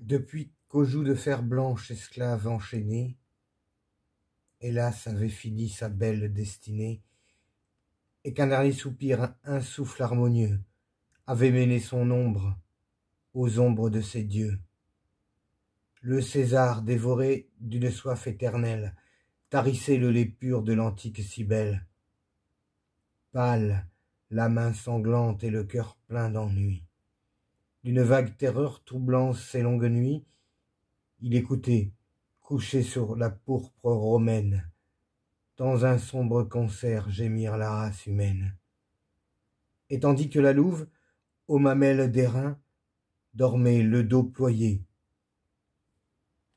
Depuis qu'aux joues de fer blanche esclave enchaînée, hélas avait fini sa belle destinée, et qu'un dernier soupir, un souffle harmonieux, avait mêlé son ombre aux ombres de ses dieux. Le César, dévoré d'une soif éternelle, tarissait le lait pur de l'antique Cybèle. Pâle, la main sanglante et le cœur plein d'ennui. D'une vague terreur troublant ses longues nuits, il écoutait, couché sur la pourpre romaine, dans un sombre concert gémir la race humaine. Et tandis que la louve, aux mamelles d'airain, dormait le dos ployé,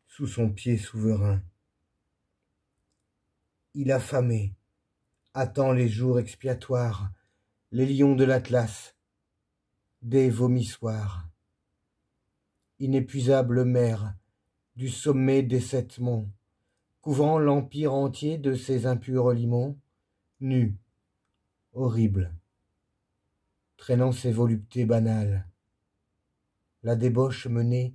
sous son pied souverain. Il affamé, attend les jours expiatoires, les lions de l'Atlas, des vomissoirs. Inépuisable mer, du sommet des 7 monts, couvrant l'empire entier de ses impurs limons, nu, horrible, traînant ses voluptés banales, la débauche menait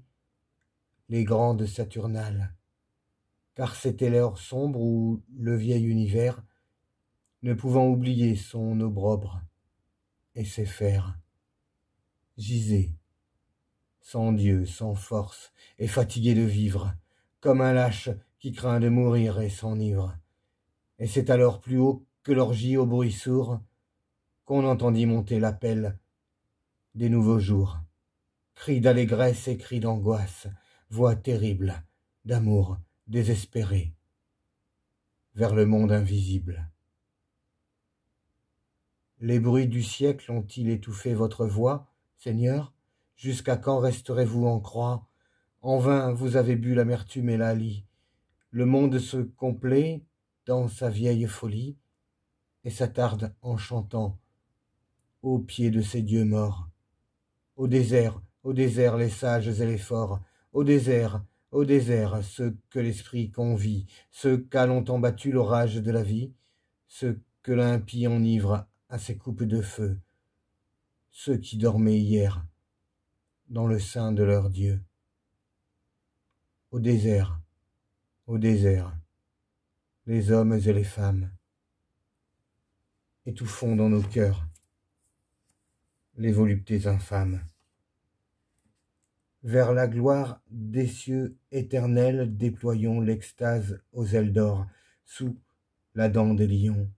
les grandes Saturnales, car c'était l'heure sombre où le vieil univers, ne pouvant oublier son opprobre et ses fers, gisait, sans Dieu, sans force, et fatigué de vivre, comme un lâche qui craint de mourir et s'enivre. Et c'est alors plus haut que l'orgie au bruit sourd qu'on entendit monter l'appel des nouveaux jours. Cris d'allégresse et cris d'angoisse, voix terrible, d'amour désespéré, vers le monde invisible. Les bruits du siècle ont-ils étouffé votre voix, Seigneur? Jusqu'à quand resterez-vous en croix? En vain vous avez bu l'amertume et la lie. Le monde se complaît dans sa vieille folie et s'attarde en chantant aux pieds de ces dieux morts. Au désert, les sages et les forts, au désert, ceux que l'esprit convie, ceux qu'a longtemps battu l'orage de la vie, ceux que l'impie enivre à ses coupes de feu, ceux qui dormaient hier dans le sein de leur Dieu. Au désert, les hommes et les femmes, étouffons dans nos cœurs les voluptés infâmes. Vers la gloire des cieux éternels, déployons l'extase aux ailes d'or, sous la dent des lions.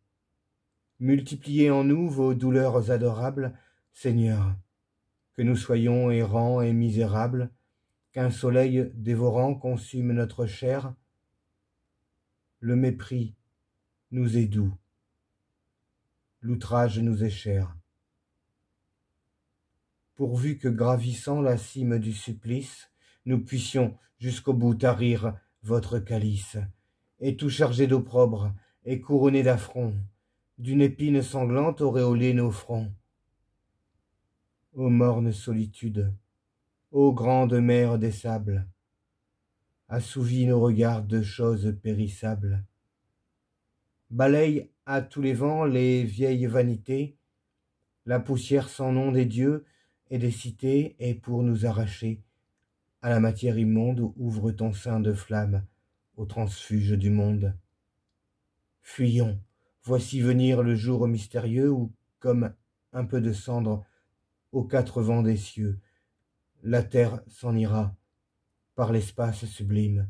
Multipliez en nous vos douleurs adorables, Seigneur, que nous soyons errants et misérables, qu'un soleil dévorant consume notre chair. Le mépris nous est doux, l'outrage nous est cher. Pourvu que gravissant la cime du supplice, nous puissions jusqu'au bout tarir votre calice, et tout chargé d'opprobre et couronné d'affront, d'une épine sanglante auréoler nos fronts. Ô morne solitude, ô grande mer des sables, assouvis nos regards de choses périssables. Balaye à tous les vents les vieilles vanités, la poussière sans nom des dieux et des cités, et pour nous arracher à la matière immonde, ouvre ton sein de flamme aux transfuges du monde. Fuyons, voici venir le jour mystérieux où, comme un peu de cendre aux 4 vents des cieux, la terre s'en ira par l'espace sublime.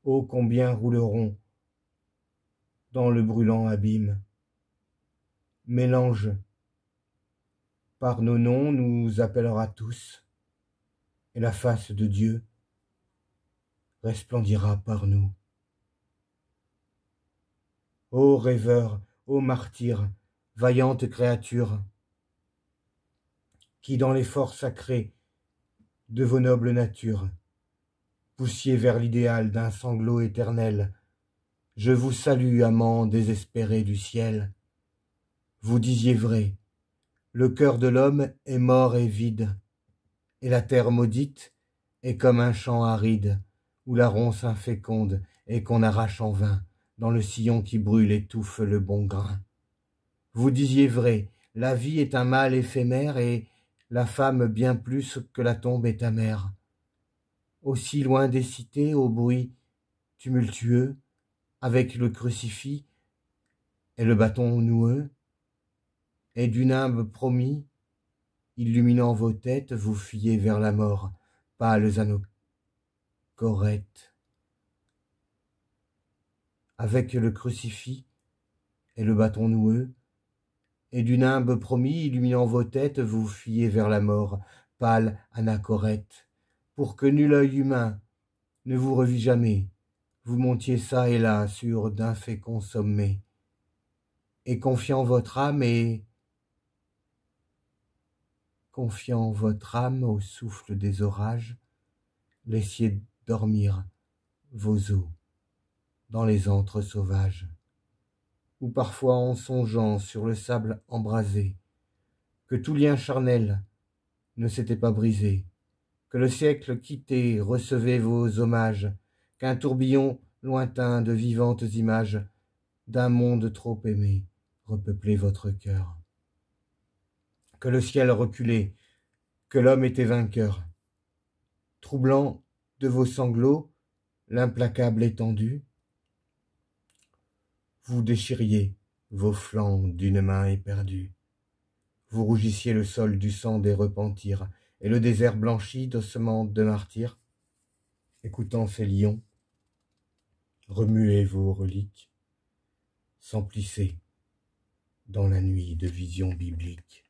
Ô combien rouleront dans le brûlant abîme. Mélange par nos noms nous appellera tous, et la face de Dieu resplendira par nous. Ô rêveurs, ô martyrs, vaillantes créatures, qui dans l'effort sacré de vos nobles natures poussiez vers l'idéal d'un sanglot éternel, je vous salue, amants désespérés du ciel. Vous disiez vrai, le cœur de l'homme est mort et vide, et la terre maudite est comme un champ aride, où la ronce inféconde et qu'on arrache en vain, dans le sillon qui brûle étouffe le bon grain. Vous disiez vrai, la vie est un mal éphémère, et la femme bien plus que la tombe est amère. aussi loin des cités, au bruit tumultueux, avec le crucifix et le bâton noueux, et du nimbe promis, illuminant vos têtes, vous fuyez vers la mort, pâles anachorètes. Avec le crucifix et le bâton noueux, et du nimbe promis, illuminant vos têtes, vous fuyez vers la mort, pâles anachorètes, pour que nul œil humain ne vous revît jamais, vous montiez çà et là sur d'inféconds sommets, et confiant votre âme au souffle des orages, laissiez dormir vos os dans les antres sauvages, ou parfois en songeant sur le sable embrasé, que tout lien charnel ne s'était pas brisé, que le siècle quitté recevait vos hommages, qu'un tourbillon lointain de vivantes images d'un monde trop aimé repeuplait votre cœur, que le ciel reculait, que l'homme était vainqueur, troublant de vos sanglots l'implacable étendue, vous déchiriez vos flancs d'une main éperdue, vous rougissiez le sol du sang des repentirs, et le désert blanchi d'ossements de martyrs, écoutant ces lions, remuez vos reliques, s'emplissez dans la nuit de visions bibliques.